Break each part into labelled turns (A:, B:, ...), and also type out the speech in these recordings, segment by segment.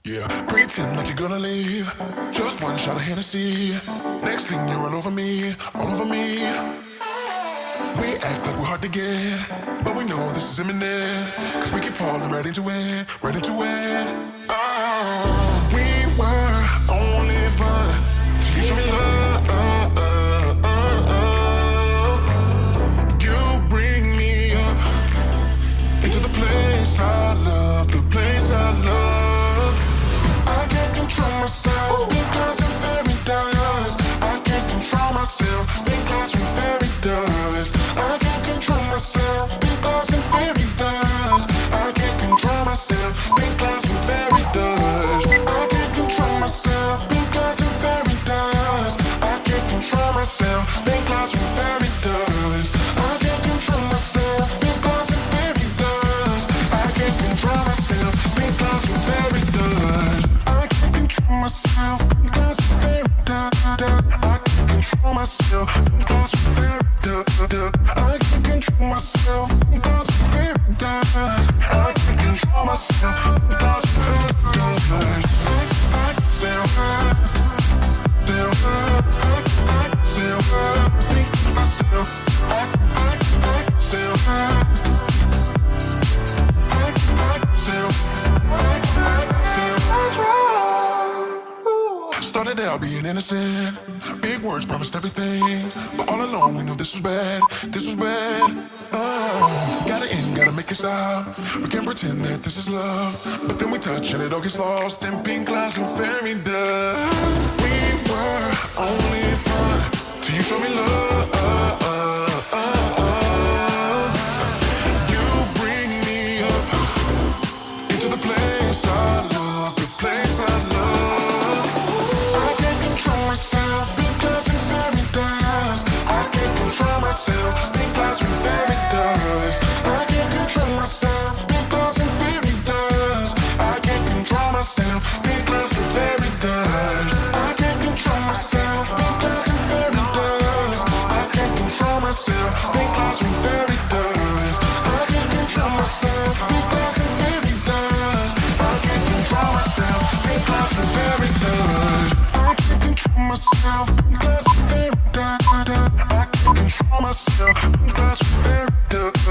A: Yeah, pretend like you're gonna leave. Just one shot of Hennessy. Next thing you're all over me, all over me. We act like we're hard to get, but we know this is imminent. Cause we keep falling right into it, right into it. Oh, we were only fun till you show me love. You bring me up into the place I love, the place I love. I can't control myself because I'm very dust. I can't control myself because I'm very dust. I can't control myself because I'm very dust. I can't control myself because I'm very dust. I can't control myself because I'm very dust. I can't control myself because I'm very dust. I can't control myself because I'm very dust. I can't control myself because I'm very dust. I can't control myself because I'm very dust. I can't control myself because I'm very dust. I can't control myself because I'm very dust. I can't control myself because I'm very dust. I still hurt, still hurt. I still hurt, think myself. I still hurt. Started out being innocent, big words promised everything, but all along we knew this was bad, this was bad. Oh, gotta end, gotta make it stop. We can't pretend that this is love, but then we touch and it all gets lost in pink clouds and fairy dust. We were only fun till you show me love. You bring me up into the place I love, the place I love. I can't control myself because I'm very dust. I can't control myself because I'm very dust. I can't control myself because I'm very dust. I can't control myself because I'm very dust. I can't control myself because I'm very dust. I can't control myself because I'm very dust. I can't control myself because I'm very dust. I can't control myself because I'm very dust. I can't control myself because I'm very dust. I can't control myself because I'm very dust.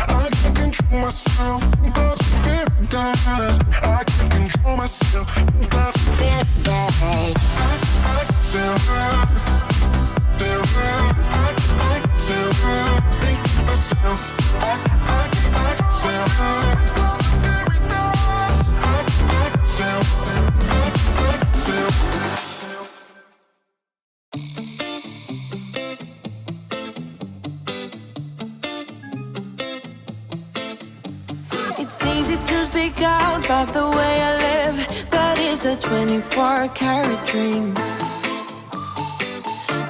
A: I can't control myself because I'm very dust. I can't control myself because I'm very dust. I still hurt, still hurt. I still hurt, think myself. I still hurt.
B: It's easy to speak out about the way I live, but it's a 24-karat dream.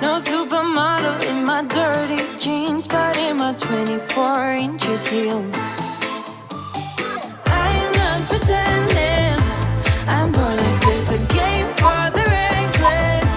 B: No supermodel in my dirty jeans, but in my 24 inches heels. I'm not pretending, I'm born like this, a game for the reckless.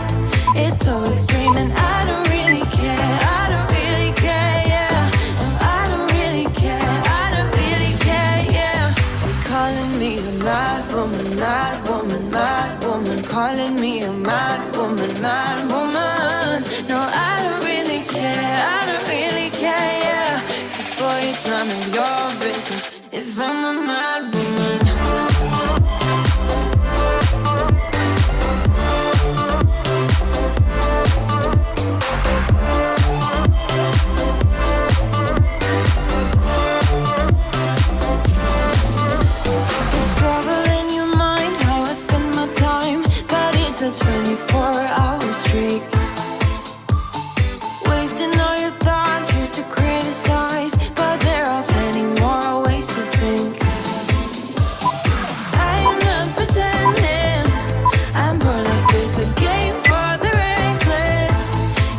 B: It's so extreme and I don't really care, I don't really care, yeah. No, I don't really care, I don't really care, yeah. They're calling me a mad woman, mad woman, mad woman. Calling me a mad woman, mad woman. No, I don't really care, I don't really care, yeah. 'Cause boy, it's none of your business if I'm a mad woman. It's trouble in your mind how I spend my time, but it's a 24-hour streak. Wasting all your thoughts just to criticize, but there are plenty more ways to think. I'm not pretending, I'm born like this, a game for the reckless.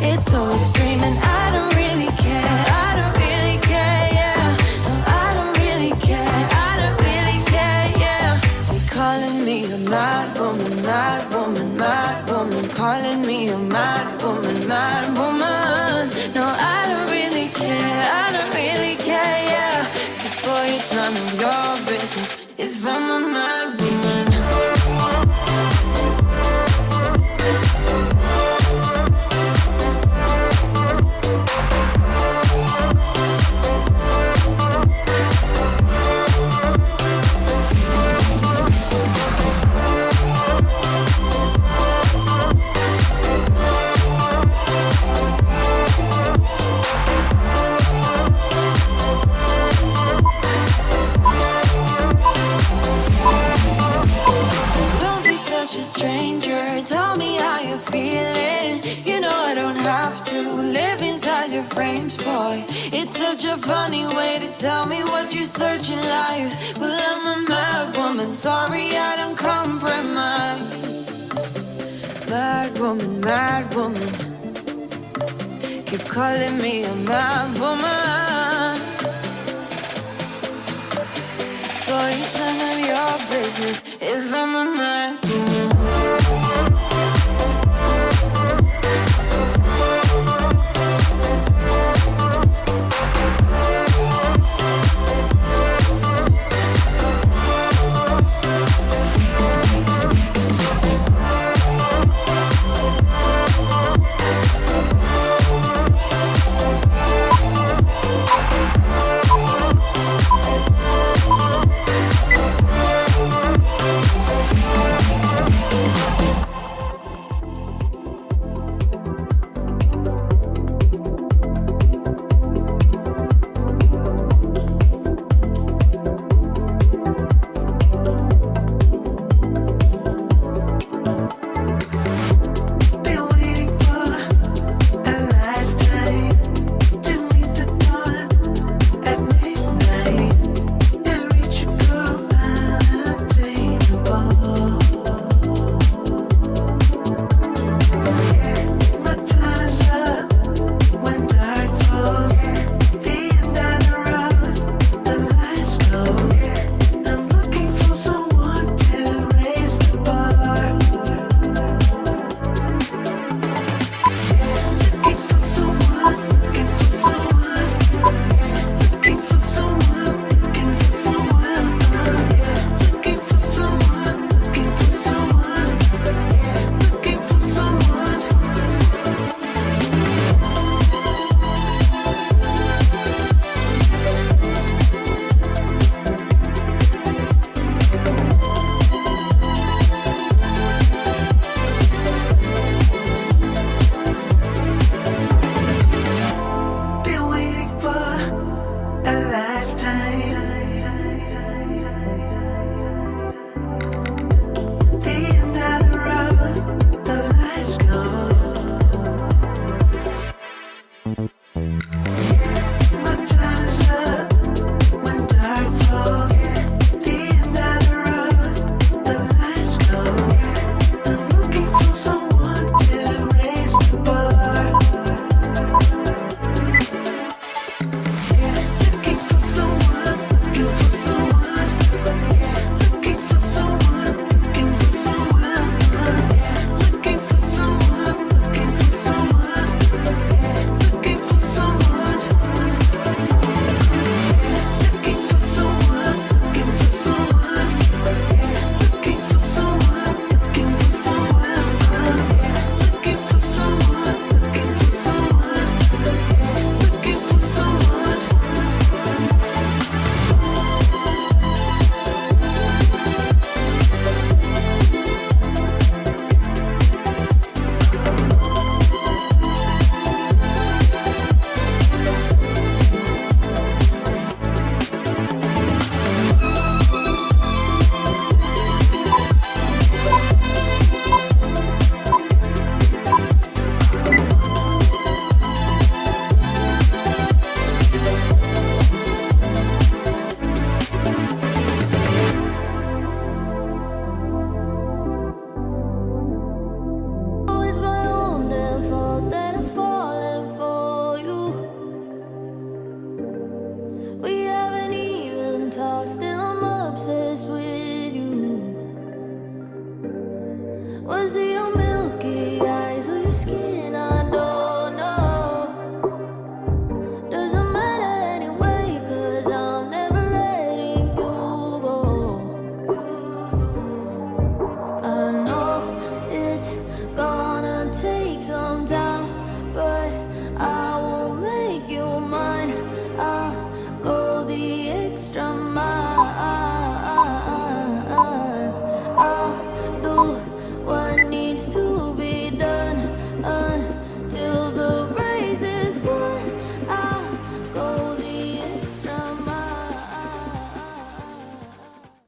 B: It's so extreme and I don't really care, I don't really care, yeah. No, I don't really care, I don't really care, yeah. They're calling me a mad woman, mad woman, mad woman. Calling me a mad woman, mad woman. No, I don't really care, I don't really care, yeah. 'Cause boy, it's none of your business if I'm a mad woman. nice boy. It's such a funny way to tell me what you search in life. Well, I'm a mad woman, sorry I don't compromise. Mad woman, keep calling me a mad woman. Boy, it's none of your business if I'm a mad woman.
C: Extra mile.